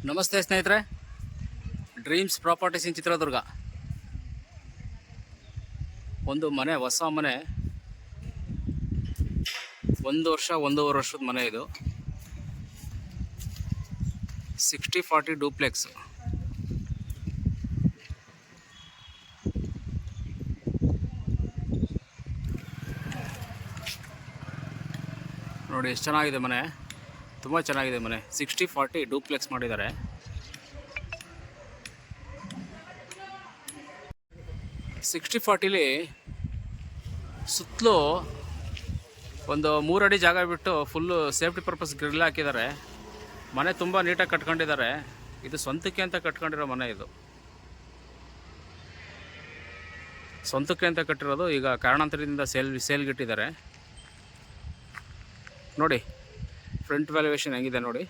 ನಮಸ್ತೆ ಸ್ನೇಹಿತರೆ, dreams properties ಇನ್ ಚಿತ್ರದುರ್ಗ. ಒಂದು ಮನೆ, ಹೊಸ ಮನೆ, 1 ವರ್ಷ 1.5 ವರ್ಷದ ಮನೆ. ಇದು 60/40 ಡೂಪ್ಲೆಕ್ಸ್. ನೋಡಿ ಎಷ್ಟು ಚೆನ್ನಾಗಿದೆ ಮನೆ, ತುಂಬ ಚೆನ್ನಾಗಿದೆ ಮನೆ. 60/40 ಡೂಪ್ಲೆಕ್ಸ್ ಮಾಡಿದ್ದಾರೆ. ಸಿಕ್ಸ್ಟಿ ಫಾರ್ಟಿಲಿ ಸುತ್ತಲೂ ಒಂದು 3 ಅಡಿ ಜಾಗ ಬಿಟ್ಟು ಫುಲ್ಲು ಸೇಫ್ಟಿ ಪರ್ಪಸ್ ಗ್ರಿಲ್ ಹಾಕಿದ್ದಾರೆ. ಮನೆ ತುಂಬ ನೀಟಾಗಿ ಕಟ್ಕೊಂಡಿದ್ದಾರೆ. ಇದು ಸ್ವಂತಕ್ಕೆ ಅಂತ ಕಟ್ಕೊಂಡಿರೋ ಮನೆ. ಇದು ಸ್ವಂತಕ್ಕೆ ಅಂತ ಕಟ್ಟಿರೋದು. ಈಗ ಕಾರಣಾಂತರದಿಂದ ಸೇಲ್ಗಿಟ್ಟಿದ್ದಾರೆ. ನೋಡಿ ಫ್ರಂಟ್ ವ್ಯಾಲ್ಯೂಯೇಷನ್ ಹೆಂಗಿದೆ ನೋಡಿ.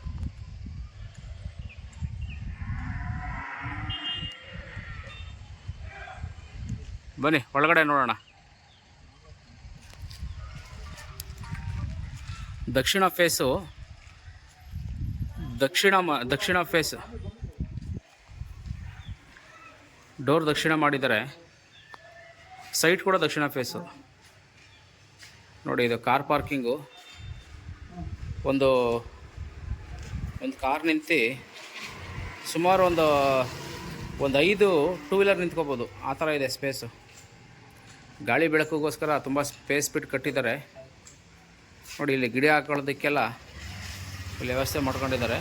ಬನ್ನಿ ಒಳಗಡೆ ನೋಡೋಣ. ದಕ್ಷಿಣ ಫೇಸು, ದಕ್ಷಿಣ ಫೇಸ್ ಡೋರ್ ದಕ್ಷಿಣ ಮಾಡಿದ್ದಾರೆ. ಸೈಟ್ ಕೂಡ ದಕ್ಷಿಣ ಫೇಸು. ನೋಡಿ ಇದು ಕಾರ್ ಪಾರ್ಕಿಂಗು. ಒಂದು ಕಾರ್ ನಿಂತು ಸುಮಾರು ಒಂದು 5 ಟೂ ವೀಲರ್ ನಿಂತ್ಕೋಬೋದು, ಆ ಥರ ಇದೆ ಸ್ಪೇಸು. ಗಾಳಿ ಬೆಳಕಿಗೋಸ್ಕರ ತುಂಬ ಸ್ಪೇಸ್ ಬಿಟ್ಟು ಕಟ್ಟಿದ್ದಾರೆ. ನೋಡಿ ಇಲ್ಲಿ ಗಿಡ ಹಾಕೊಳ್ಳೋದಕ್ಕೆಲ್ಲ ಇಲ್ಲಿ ವ್ಯವಸ್ಥೆ ಮಾಡ್ಕೊಂಡಿದ್ದಾರೆ.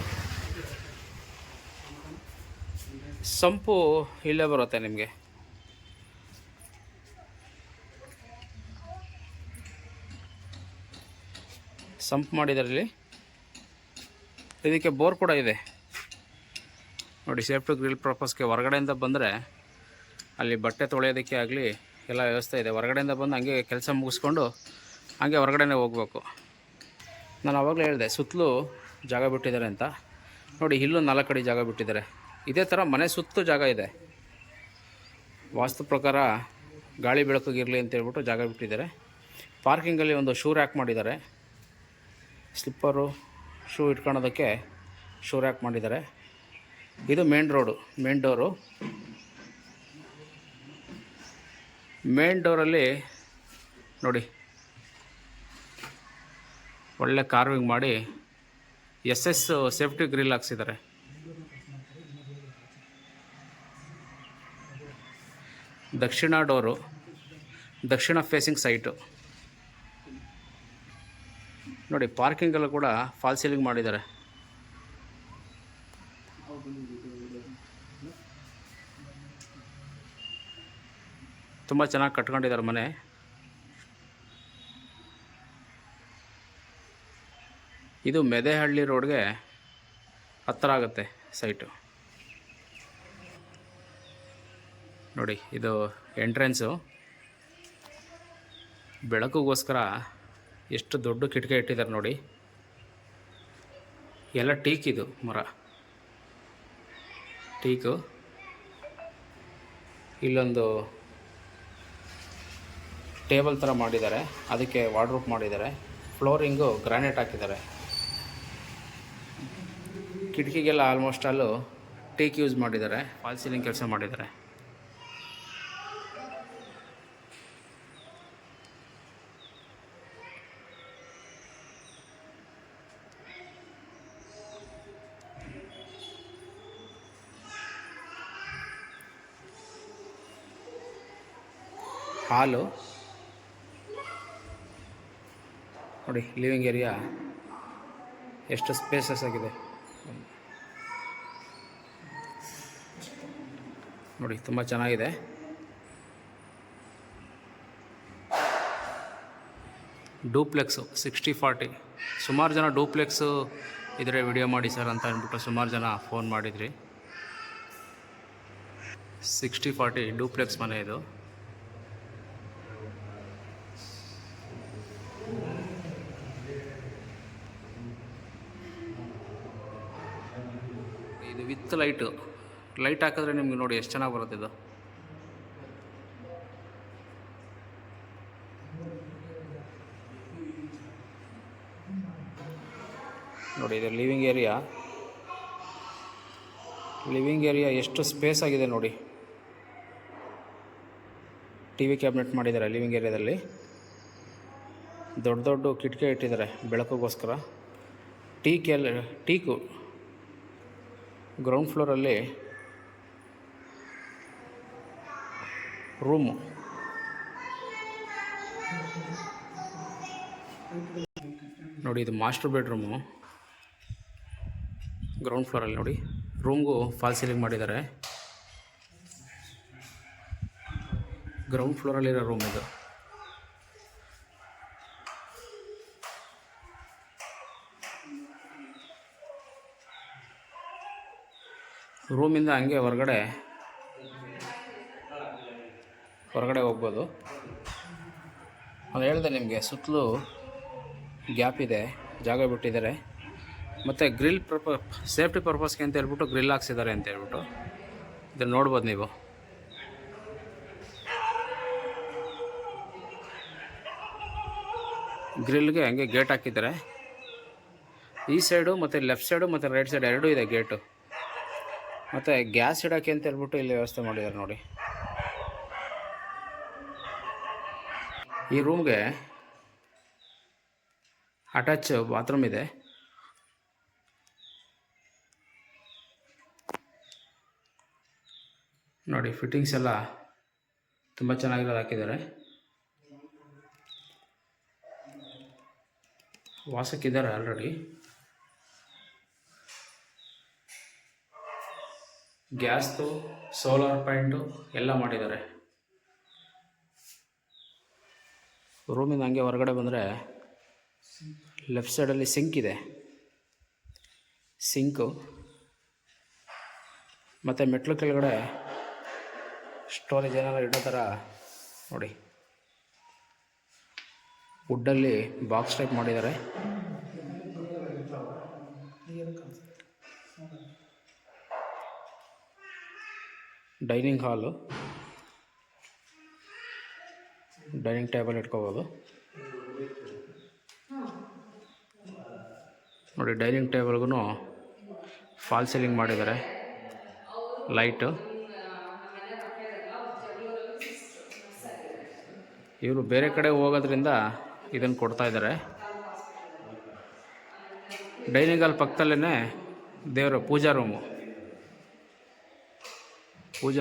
ಸಂಪು ಇಲ್ಲೇ ಬರುತ್ತೆ ನಿಮಗೆ. ಸಂಪ್ ಮಾಡಿದ್ದಾರೆ ಇಲ್ಲಿ. ಇದಕ್ಕೆ ಬೋರ್ ಕೂಡ ಇದೆ ನೋಡಿ. ಸೇಫ್ಟಿ ಗ್ರಿಲ್ ಪರ್ಪಸ್ಗೆ ಹೊರಗಡೆಯಿಂದ ಬಂದರೆ ಅಲ್ಲಿ ಬಟ್ಟೆ ತೊಳೆಯೋದಕ್ಕೆ ಆಗಲಿ ಎಲ್ಲ ವ್ಯವಸ್ಥೆ ಇದೆ. ಹೊರಗಡೆಯಿಂದ ಬಂದು ಹಂಗೆ ಕೆಲಸ ಮುಗಿಸ್ಕೊಂಡು ಹಂಗೆ ಹೊರಗಡೆನೇ ಹೋಗಬೇಕು. ನಾನು ಆವಾಗಲೇ ಹೇಳಿದೆ ಸುತ್ತಲೂ ಜಾಗ ಬಿಟ್ಟಿದ್ದಾರೆ ಅಂತ. ನೋಡಿ ಇಲ್ಲೂ 4 ಅಡಿ ಜಾಗ ಬಿಟ್ಟಿದ್ದಾರೆ. ಇದೇ ಥರ ಮನೆ ಸುತ್ತು ಜಾಗ ಇದೆ. ವಾಸ್ತು ಪ್ರಕಾರ ಗಾಳಿ ಬೆಳಕಿಗಿರಲಿ ಅಂತ ಹೇಳ್ಬಿಟ್ಟು ಜಾಗ ಬಿಟ್ಟಿದ್ದಾರೆ. ಪಾರ್ಕಿಂಗಲ್ಲಿ ಒಂದು ಶೂ ರ್ಯಾಕ್ ಮಾಡಿದ್ದಾರೆ. ಸ್ಲಿಪ್ಪರು, ಶೂ ಇಟ್ಕೊಳ್ಳೋದಕ್ಕೆ ಶೂ ರ್ಯಾಕ್ ಮಾಡಿದ್ದಾರೆ. ಇದು ಮೇನ್ ಡೋರು. ಮೇನ್ ಡೋರಲ್ಲಿ ನೋಡಿ ಒಳ್ಳೆ ಕಾರ್ವಿಂಗ್ ಮಾಡಿ SS ಸೇಫ್ಟಿ ಗ್ರಿಲ್ ಹಾಕ್ಸಿದ್ದಾರೆ. ದಕ್ಷಿಣ ಡೋರು, ದಕ್ಷಿಣ ಫೇಸಿಂಗ್ ಸೈಟು. ನೋಡಿ ಪಾರ್ಕಿಂಗಲ್ಲೂ ಕೂಡ ಫಾಲ್ ಸೀಲಿಂಗ್ ಮಾಡಿದ್ದಾರೆ. ತುಂಬ ಚೆನ್ನಾಗಿ ಕಟ್ಕೊಂಡಿದ್ದಾರೆ ಮನೆ. ಇದು ಮೆದೆಹಳ್ಳಿ ರೋಡ್ಗೆ ಹತ್ತಿರ ಆಗುತ್ತೆ ಸೈಟು. ನೋಡಿ ಇದು ಎಂಟ್ರೆನ್ಸು. ಬೆಳಕಿಗೋಸ್ಕರ ಎಷ್ಟು ದೊಡ್ಡ ಕಿಟಕಿ ಇಟ್ಟಿದ್ದಾರೆ ನೋಡಿ. ಎಲ್ಲ ಟೀಕ್, ಇದು ಮರ ಟೀಕು. ಇಲ್ಲೊಂದು ಟೇಬಲ್ ಥರ ಮಾಡಿದ್ದಾರೆ, ಅದಕ್ಕೆ ವಾರ್ಡ್ರೋಬ್ ಮಾಡಿದ್ದಾರೆ. ಫ್ಲೋರಿಂಗು ಗ್ರಾನೈಟ್ ಹಾಕಿದ್ದಾರೆ. ಕಿಟಕಿಗೆಲ್ಲ ಆಲ್ಮೋಸ್ಟ್ ಅಲ್ಲೂ ಟೀಕ್ ಯೂಸ್ ಮಾಡಿದ್ದಾರೆ. ಫಾಲ್ ಸೀಲಿಂಗ್ ಕೆಲಸ ಮಾಡಿದ್ದಾರೆ. ಹಾಲು ನೋಡಿ. ಲಿವಿಂಗ್ ಏರಿಯಾ ಎಷ್ಟು ಸ್ಪೇಸಸ್ ಆಗಿದೆ ನೋಡಿ, ತುಂಬ ಚೆನ್ನಾಗಿದೆ. ಡೂಪ್ಲೆಕ್ಸು 60/40. ಸುಮಾರು ಜನ ಡೂಪ್ಲೆಕ್ಸು ಇದ್ರೆ ವಿಡಿಯೋ ಮಾಡಿ ಸರ್ ಅಂತ ಅಂದ್ಬಿಟ್ಟು ಸುಮಾರು ಜನ ಫೋನ್ ಮಾಡಿದ್ರಿ. 60/40 ಡೂಪ್ಲೆಕ್ಸ್ ಮನೆ ಇದು. ಇದು ವಿತ್ ಲೈಟ್ ಹಾಕಿದ್ರೆ ನಿಮ್ಗೆ ನೋಡಿ ಎಷ್ಟು ಚೆನ್ನಾಗಿ ಬರುತ್ತೆ ಇದು. ನೋಡಿ ಇದು ಲಿವಿಂಗ್ ಏರಿಯಾ. ಲಿವಿಂಗ್ ಏರಿಯಾ ಎಷ್ಟು ಸ್ಪೇಸ್ ಆಗಿದೆ ನೋಡಿ. ಟಿ ವಿ ಕ್ಯಾಬಿನೆಟ್ ಮಾಡಿದ್ದಾರೆ ಲಿವಿಂಗ್ ಏರಿಯಾದಲ್ಲಿ. ದೊಡ್ಡ ದೊಡ್ಡ ಕಿಟಕಿ ಇಟ್ಟಿದ್ದಾರೆ ಬೆಳಕಿಗೋಸ್ಕರ. ಟೀಕು ಗ್ರೌಂಡ್ ಫ್ಲೋರಲ್ಲಿ ರೂಮು. ನೋಡಿ ಇದು ಮಾಸ್ಟರ್ ಬೆಡ್ರೂಮು ಗ್ರೌಂಡ್ ಫ್ಲೋರಲ್ಲಿ. ನೋಡಿ ರೂಮ್ಗೂ ಫಾಲ್ ಸೀಲಿಂಗ್ ಮಾಡಿದ್ದಾರೆ. ಗ್ರೌಂಡ್ ಫ್ಲೋರಲ್ಲಿರೋ ರೂಮ್ ಇದು. ರೂಮಿಂದ ಹಂಗೆ ಹೊರಗಡೆ ಹೋಗ್ಬೋದು. ಅದು ಹೇಳಿದೆ ನಿಮಗೆ, ಸುತ್ತಲೂ ಗ್ಯಾಪ್ ಇದೆ, ಜಾಗ ಬಿಟ್ಟಿದ್ದಾರೆ. ಮತ್ತು ಗ್ರಿಲ್ ಸೇಫ್ಟಿ ಪರ್ಪಸ್ಗೆ ಅಂತ ಹೇಳ್ಬಿಟ್ಟು ಗ್ರಿಲ್ ಹಾಕ್ಸಿದ್ದಾರೆ ಅಂತ ಹೇಳ್ಬಿಟ್ಟು ಇದನ್ನು ನೋಡ್ಬೋದು ನೀವು. ಗ್ರಿಲ್ಗೆ ಹಂಗೆ ಗೇಟ್ ಹಾಕಿದ್ದಾರೆ. ಈ ಸೈಡು ಮತ್ತು ಲೆಫ್ಟ್ ಸೈಡು ಮತ್ತು ರೈಟ್ ಸೈಡ್ ಎರಡೂ ಇದೆ ಗೇಟು. ಮತ್ತು ಗ್ಯಾಸ್ ಇಡೋಕ್ಕೆ ಅಂತ ಹೇಳ್ಬಿಟ್ಟು ಇಲ್ಲಿ ವ್ಯವಸ್ಥೆ ಮಾಡಿದ್ದಾರೆ ನೋಡಿ. ಈ ರೂಮ್ಗೆ ಅಟ್ಯಾಚ್ ಬಾತ್ರೂಮ್ ಇದೆ. ನೋಡಿ ಫಿಟ್ಟಿಂಗ್ಸ್ ಎಲ್ಲ ತುಂಬ ಚೆನ್ನಾಗಿರೋದು ಹಾಕಿದ್ದಾರೆ. ವಾಸಕ್ಕಿದ್ದಾರೆ ಆಲ್ರೆಡಿ. ಗ್ಯಾಸ್ದು ಸೋಲಾರ್ ಪಾಯಿಂಟು ಎಲ್ಲ ಮಾಡಿದ್ದಾರೆ. ರೂಮಿಂದ ಹಂಗೆ ಹೊರಗಡೆ ಬಂದರೆ ಲೆಫ್ಟ್ ಸೈಡಲ್ಲಿ ಸಿಂಕ್ ಇದೆ. ಸಿಂಕು ಮತ್ತು ಮೆಟ್ಲು ಕೆಳಗಡೆ ಸ್ಟೋರೇಜ್ ಏನಾರ ಇಡೋ ಥರ ನೋಡಿ ವುಡ್ಡಲ್ಲಿ ಬಾಕ್ಸ್ ಟೈಪ್ ಮಾಡಿದ್ದಾರೆ. ಡೈನಿಂಗ್ ಹಾಲು, ಡೈನಿಂಗ್ ಟೇಬಲ್ ಇಟ್ಕೋಬೋದು ನೋಡಿ. ಡೈನಿಂಗ್ ಟೇಬಲ್ಗೂ ಫಾಲ್ ಸೀಲಿಂಗ್ ಮಾಡಿದ್ದಾರೆ. ಲೈಟು ಇವರು ಬೇರೆ ಕಡೆ ಹೋಗೋದ್ರಿಂದ ಇದನ್ನು ಕೊಡ್ತಾ ಇದ್ದಾರೆ. ಡೈನಿಂಗ್ ಹಾಲ್ ಪಕ್ಕದಲ್ಲೇ ದೇವರ ಪೂಜಾ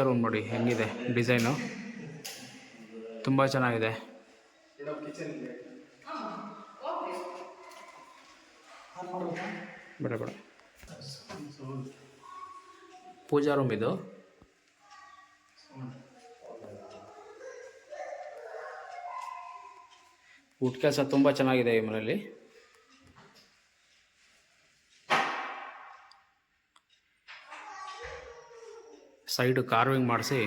ರೂಮ್ ನೋಡಿ ಹೆಂಗಿದೆ ಡಿಸೈನು, ತುಂಬ ಚೆನ್ನಾಗಿದೆ. ಬೇಡ ಪೂಜಾ ರೂಮ್ ಇದು. ವುಡ್ ಕೆಲಸ ತುಂಬ ಚೆನ್ನಾಗಿದೆ ಈ ಮನೆಯಲ್ಲಿ. ಸೈಡು ಕಾರ್ವಿಂಗ್ ಮಾಡಿಸಿ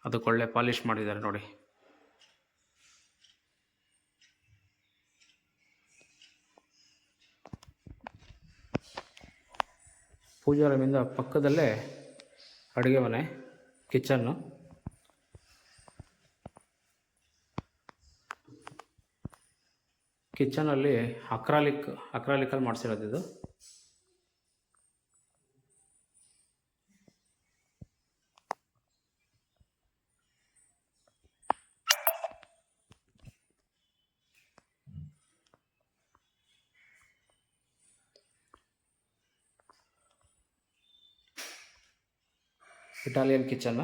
ಅದಕ್ಕೊಳ್ಳೆ ಪಾಲಿಷ್ ಮಾಡಿದ್ದಾರೆ ನೋಡಿ. ಪೂಜಾ ರೂಮಿಂದ ಪಕ್ಕದಲ್ಲೇ ಅಡುಗೆ ಮನೆ, ಕಿಚನ್ನು. ಕಿಚನಲ್ಲಿ ಅಕ್ರಾಲಿಕಲ್ಲಿ ಮಾಡಿಸಿರೋದು ಇದು. Italian kitchen.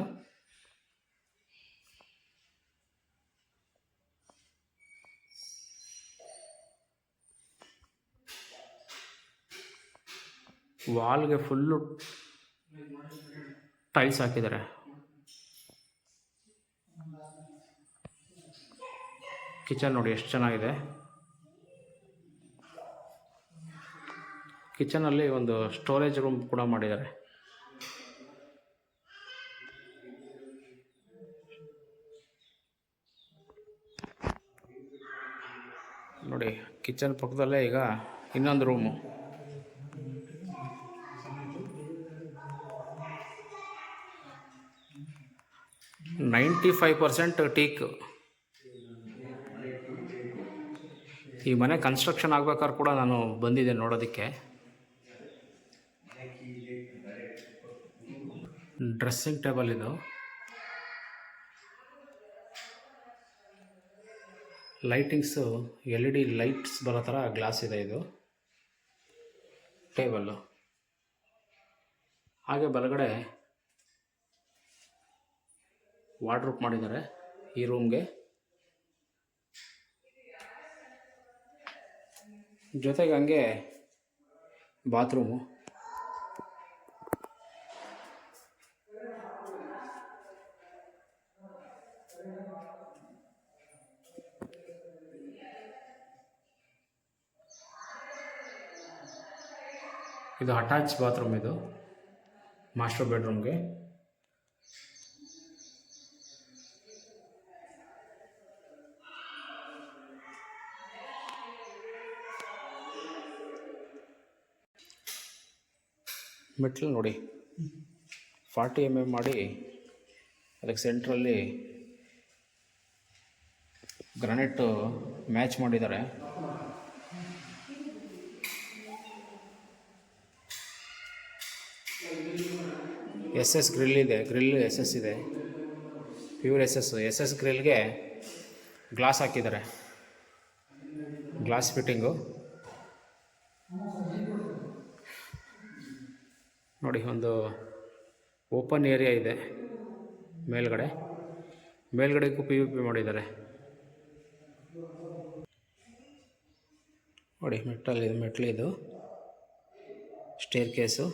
ವಾಲ್ಗೆ ಫುಲ್ಲು ಟೈಲ್ಸ್ ಹಾಕಿದ್ದಾರೆ. ಕಿಚನ್ ನೋಡಿ ಎಷ್ಟು ಚೆನ್ನಾಗಿದೆ. ಕಿಚನಲ್ಲಿ ಒಂದು ಸ್ಟೋರೇಜ್ ರೂಮ್ ಕೂಡ ಮಾಡಿದ್ದಾರೆ. ನೋಡಿ ಕಿಚನ್ ಪಕ್ಕದಲ್ಲೇ ಈಗ ಇನ್ನೊಂದು ರೂಮು. Ninety 95% teak. ಈ ಮನೆ ಕನ್ಸ್ಟ್ರಕ್ಷನ್ ಆಗ್ಬೇಕಾದ್ರೆ ಕೂಡ ನಾನು ಬಂದಿದ್ದೆ ನೋಡೋದಕ್ಕೆ. ಡ್ರೆಸ್ಸಿಂಗ್ ಟೇಬಲ್ ಇದು. ಲೈಟಿಂಗ್ಸು LED ಲೈಟ್ಸ್ ಬರೋ ಥರ ಗ್ಲಾಸ್ ಇದೆ ಇದು ಟೇಬಲ್ಲು. ಹಾಗೆ ಬಲಗಡೆ ವಾರ್ಡ್ರೋಬ್ ಮಾಡಿದ್ದಾರೆ ಈ ರೂಮ್ಗೆ. ಜೊತೆಗೆ ಹಂಗೆ ಬಾತ್ರೂಮು. ಇದು ಅಟ್ಯಾಚ್ ಬಾತ್ರೂಮ್, ಇದು ಮಾಸ್ಟರ್ ಬೆಡ್ರೂಮ್ಗೆ. ಮೆಟ್ಲು ನೋಡಿ 40 mm ಮಾಡಿ ಅದಕ್ಕೆ ಸೆಂಟ್ರಲ್ಲಿ ಗ್ರಾನೈಟು ಮ್ಯಾಚ್ ಮಾಡಿದ್ದಾರೆ. SS ಗ್ರಿಲ್ ಇದೆ, ಗ್ರಿಲ್ SS ಇದೆ, ಪ್ಯೂರ್ SS ಗ್ರಿಲ್ಗೆ ಗ್ಲಾಸ್ ಹಾಕಿದ್ದಾರೆ, ಗ್ಲಾಸ್ ಫಿಟ್ಟಿಂಗು ನೋಡಿ. ಒಂದು ಓಪನ್ ಏರಿಯಾ ಇದೆ ಮೇಲ್ಗಡೆಗೂ PVP ಮಾಡಿದ್ದಾರೆ ನೋಡಿ. ಮೆಟ್ಲಿದು ಸ್ಟೇರ್ ಕೇಸು.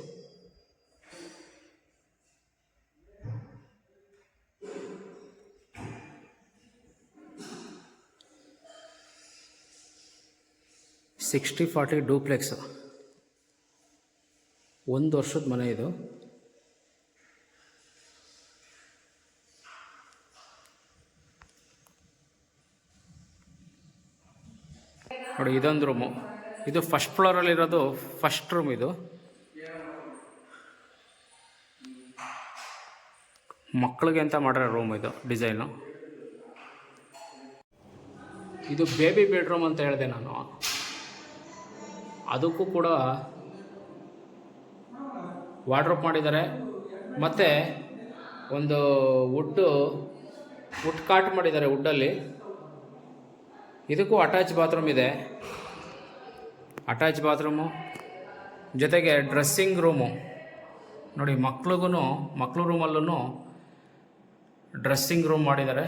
ಸಿಕ್ಸ್ಟಿ 40 ಡೂಪ್ಲೆಕ್ಸ್, 1 ವರ್ಷದ ಮನೆ ಇದು. ನೋಡಿ ಇದೊಂದು ರೂಮು. ಇದು ಫಸ್ಟ್ ಫ್ಲೋರಲ್ಲಿರೋದು ಫಸ್ಟ್ ರೂಮ್. ಇದು ಮಕ್ಕಳಿಗೆ ಅಂತ ಮಾಡಿರೋ ರೂಮ್ ಇದು ಡಿಸೈನು. ಇದು ಬೇಬಿ ಬೆಡ್ರೂಮ್ ಅಂತ ಹೇಳಿದೆ ನಾನು. ಅದಕ್ಕೂ ಕೂಡ ವಾರ್ಡ್ರೋಬ್ ಮಾಡಿದ್ದಾರೆ, ಮತ್ತು ಒಂದು ವುಡ್ ಕಾಟ್ ಮಾಡಿದ್ದಾರೆ ವುಡ್ಡಲ್ಲಿ. ಇದಕ್ಕೂ ಅಟ್ಯಾಚ್ ಬಾತ್ರೂಮ್ ಇದೆ, ಅಟ್ಯಾಚ್ ಬಾತ್ರೂಮು ಜೊತೆಗೆ ಡ್ರೆಸ್ಸಿಂಗ್ ರೂಮು ನೋಡಿ. ಮಕ್ಕಳು ರೂಮಲ್ಲೂ ಡ್ರೆಸ್ಸಿಂಗ್ ರೂಮ್ ಮಾಡಿದ್ದಾರೆ.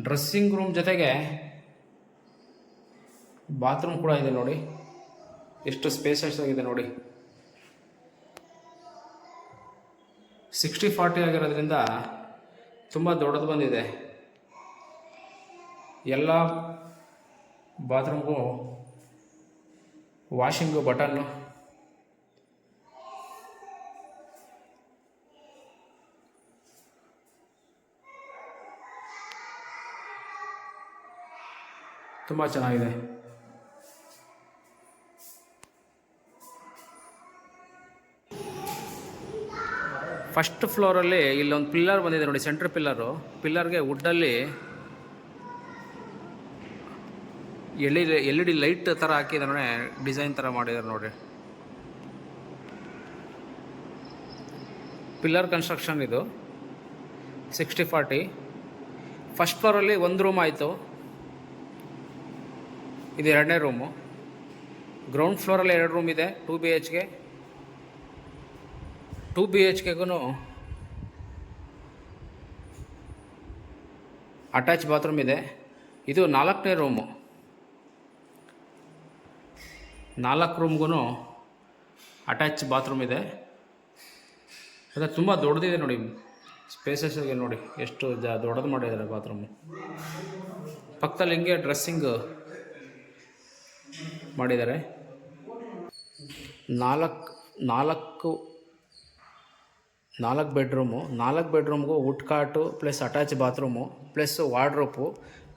ಡ್ರೆಸ್ಸಿಂಗ್ ರೂಮ್ ಜೊತೆಗೆ ಬಾತ್ರೂಮ್ ಕೂಡ ಇದೆ ನೋಡಿ, ಎಷ್ಟು ಸ್ಪೇಸಸ್ ಆಗಿದೆ ನೋಡಿ. 60-40 ಆಗಿರೋದ್ರಿಂದ ತುಂಬ ದೊಡ್ಡದು ಬಂದಿದೆ. ಎಲ್ಲ ಬಾತ್ರೂಮ್ಗೂ ವಾಷಿಂಗು ಬಟನ್ನು. ತುಂಬ ಚೆನ್ನಾಗಿದೆ. ಫಸ್ಟ್ ಫ್ಲೋರಲ್ಲಿ ಇಲ್ಲೊಂದು ಪಿಲ್ಲರ್ ಬಂದಿದೆ ನೋಡಿ, ಸೆಂಟ್ರ್ ಪಿಲ್ಲರ್ಗೆ ವುಡ್ಡಲ್ಲಿ LED ಲೈಟ್ ಥರ ಹಾಕಿದ್ದಾರೆ, ಡಿಸೈನ್ ಥರ ಮಾಡಿದ್ದಾರೆ ನೋಡಿರಿ. ಪಿಲ್ಲರ್ ಕನ್ಸ್ಟ್ರಕ್ಷನ್ ಇದು 60-40. ಫಸ್ಟ್ ಫ್ಲೋರಲ್ಲಿ 1 ರೂಮ್ ಆಯಿತು, ಇದು 2ನೇ ರೂಮು. ಗ್ರೌಂಡ್ ಫ್ಲೋರಲ್ಲಿ 2 ರೂಮ್ ಇದೆ, 2 BHK. 2 BHKಗೂ ಅಟ್ಯಾಚ್ ಬಾತ್ರೂಮ್ ಇದೆ. ಇದು 4ನೇ ರೂಮು. 4 ರೂಮ್ಗೂ ಅಟ್ಯಾಚ್ ಬಾತ್ರೂಮ್ ಇದೆ. ಅದು ತುಂಬ ದೊಡ್ಡದಿದೆ ನೋಡಿ, ಸ್ಪೇಸಸ್ಗೆ ನೋಡಿ ಎಷ್ಟು ದೊಡ್ಡದು ಮಾಡಿದ್ದಾರೆ ಬಾತ್ರೂಮು. ಪಕ್ಕದಲ್ಲಿ ಹಿಂಗೆ ಡ್ರೆಸ್ಸಿಂಗ್ ಮಾಡಿದ್ದಾರೆ. 4 ಬೆಡ್ರೂಮು. 4 ಬೆಡ್ರೂಮ್ಗೂ ವುಡ್ ಕಾಟು plus attach bathroom plus ವಾರ್ಡ್ರೋಪು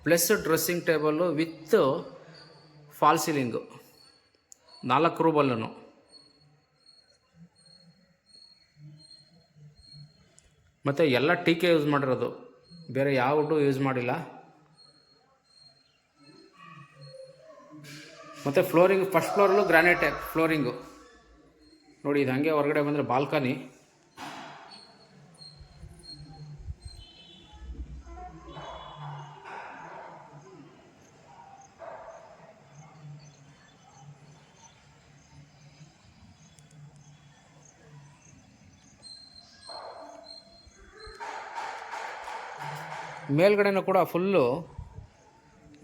plus dressing table with fall ceiling 4 ರೂಮಲ್ಲೂ. ಮತ್ತು ಎಲ್ಲ TK ಯೂಸ್ ಮಾಡಿರೋದು, ಬೇರೆ ಯಾವ ವುಡ್ಡು ಯೂಸ್ ಮಾಡಿಲ್ಲ. ಮತ್ತು ಫ್ಲೋರಿಂಗ್ ಫಸ್ಟ್ ಫ್ಲೋರಲ್ಲೂ ಗ್ರಾನೈಟ್ ಫ್ಲೋರಿಂಗು ನೋಡಿ. ಇದು ಹಾಗೆ ಹೊರಗಡೆ ಬಂದರೆ ಬಾಲ್ಕನಿ. ಮೇಲ್ಗಡೆನೂ ಕೂಡ ಫುಲ್ಲು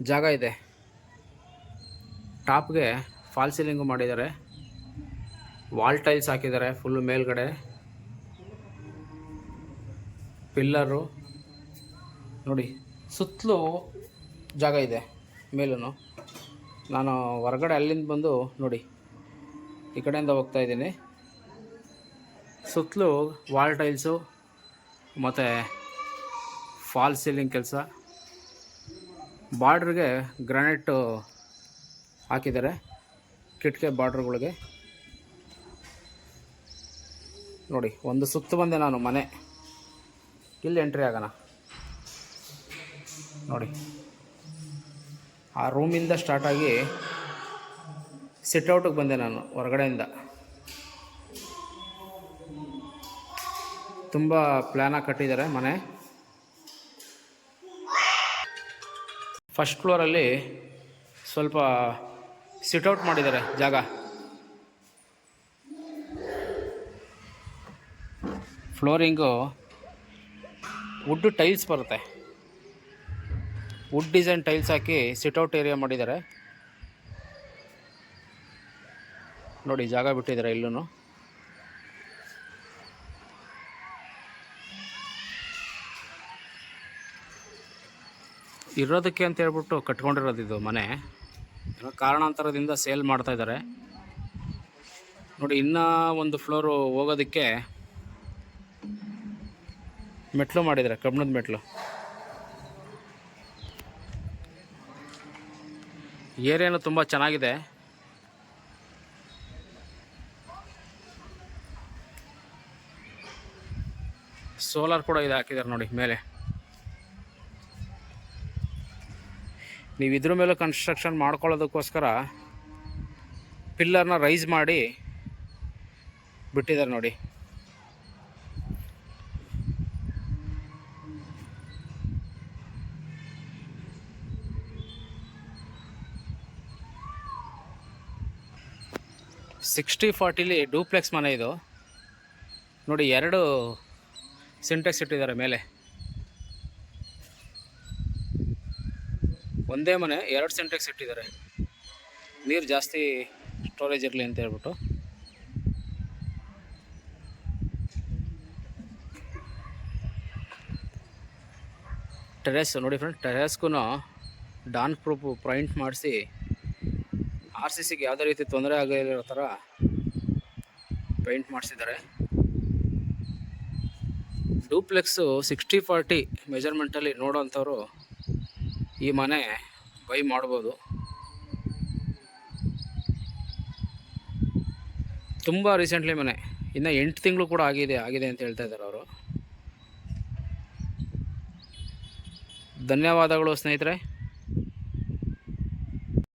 ಜಾಗ ಇದೆ. ಟಾಪ್ಗೆ ಫಾಲ್ ಸೀಲಿಂಗು ಮಾಡಿದ್ದಾರೆ, ವಾಲ್ ಟೈಲ್ಸ್ ಹಾಕಿದ್ದಾರೆ ಫುಲ್ಲು ಮೇಲ್ಗಡೆ, ಪಿಲ್ಲರು ನೋಡಿ, ಸುತ್ತಲೂ ಜಾಗ ಇದೆ ಮೇಲೂ. ನಾನು ಹೊರಗಡೆ ಅಲ್ಲಿಂದ ಬಂದು ನೋಡಿ ಈ ಕಡೆಯಿಂದ ಹೋಗ್ತಾ ಇದ್ದೀನಿ. ಸುತ್ತಲೂ ವಾಲ್ ಟೈಲ್ಸು ಮತ್ತು ಫಾಲ್ ಸೀಲಿಂಗ್ ಕೆಲಸ, ಬಾರ್ಡ್ರಿಗೆ ಗ್ರಾನೈಟು ಹಾಕಿದ್ದಾರೆ ಕಿಟಕಿ ಬಾರ್ಡ್ರ್ಗಳಿಗೆ. ನೋಡಿ, ಒಂದು ಸುತ್ತು ಬಂದೆ ನಾನು ಮನೆ. ಇಲ್ಲಿ ಎಂಟ್ರಿ ಆಗೋಣ ನೋಡಿ. ಆ ರೂಮಿಂದ ಸ್ಟಾರ್ಟಾಗಿ ಸಿಟ್ಔಟಿಗೆ ಬಂದೆ ನಾನು ಹೊರಗಡೆಯಿಂದ. ತುಂಬ ಪ್ಲ್ಯಾನಾಗಿ ಕಟ್ಟಿದ್ದಾರೆ ಮನೆ. ಫಸ್ಟ್ ಫ್ಲೋರಲ್ಲಿ ಸ್ವಲ್ಪ ಸಿಟ್ಔಟ್ ಮಾಡಿದ್ದಾರೆ ಜಾಗ. ಫ್ಲೋರಿಂಗು ವುಡ್ ಟೈಲ್ಸ್ ಬರುತ್ತೆ, ವುಡ್ ಡಿಸೈನ್ ಟೈಲ್ಸ್ ಹಾಕಿ ಸಿಟ್ಔಟ್ ಏರಿಯಾ ಮಾಡಿದ್ದಾರೆ ನೋಡಿ. ಜಾಗ ಬಿಟ್ಟಿದ್ದಾರೆ ಇಲ್ಲೂ. ಇರೋದಕ್ಕೆ ಅಂತ ಹೇಳ್ಬಿಟ್ಟು ಕಟ್ಕೊಂಡಿರೋದು ಇದು ಮನೆ. ಏನೋ ಕಾರಣಾಂತರದಿಂದ ಸೇಲ್ ಮಾಡ್ತಾ ಇದ್ದಾರೆ ನೋಡಿ. ಇನ್ನೂ ಒಂದು ಫ್ಲೋರು ಹೋಗೋದಕ್ಕೆ ಮೆಟ್ಲು ಮಾಡಿದ್ದಾರೆ, ಕಬ್ಬಿಣದ ಮೆಟ್ಲು. ಏರಿಯಾನು ತುಂಬ ಚೆನ್ನಾಗಿದೆ. ಸೋಲಾರ್ ಕೂಡ ಇದು ಹಾಕಿದ್ದಾರೆ ನೋಡಿ ಮೇಲೆ. ನೀವು ಇದ್ರ ಮೇಲೆ ಕನ್ಸ್ಟ್ರಕ್ಷನ್ ಮಾಡ್ಕೊಳ್ಳೋದಕ್ಕೋಸ್ಕರ ಪಿಲ್ಲರ್ನ ರೈಸ್ ಮಾಡಿ ಬಿಟ್ಟಿದ್ದಾರೆ ನೋಡಿ. ಸಿಕ್ಸ್ಟಿ 40ಲಿ ಡೂಪ್ಲೆಕ್ಸ್ ಮನೆ ಇದು ನೋಡಿ. 2 ಸಿಂಟೆಕ್ಸ್ ಇಟ್ಟಿದ್ದಾರೆ ಮೇಲೆ. ಒಂದೇ ಮನೆ 2 ಸಿಂಟೆಕ್ಸ್ ಇಟ್ಟಿದ್ದಾರೆ, ನೀರು ಜಾಸ್ತಿ ಸ್ಟೋರೇಜ್ ಇರಲಿ ಅಂತ ಹೇಳ್ಬಿಟ್ಟು. ಟೆರೆಸ್ ನೋಡಿ ಫ್ರೆಂಡ್, ಟೆರೆಸ್ಗೂ ಡಾನ್ ಪ್ರೂಫ್ ಪೈಂಟ್ ಮಾಡಿಸಿ RCCಗೆ ಯಾವುದೇ ರೀತಿ ತೊಂದರೆ ಆಗಿರೋ ಥರ ಪೇಂಟ್ ಮಾಡಿಸಿದ್ದಾರೆ. ಡೂಪ್ಲೆಕ್ಸು 60-40 ಮೆಜರ್ಮೆಂಟಲ್ಲಿ ನೋಡೋವಂಥವ್ರು ಈ ಮನೆ ಬೈ ಮಾಡ್ಬೋದು. ತುಂಬ ರೀಸೆಂಟ್ಲಿ ಮನೆ, ಇನ್ನು 8 ತಿಂಗಳು ಕೂಡ ಆಗಿದೆ ಅಂತ ಹೇಳ್ತಾ ಇದ್ದಾರೆ ಅವರು. ಧನ್ಯವಾದಗಳು ಸ್ನೇಹಿತರೆ.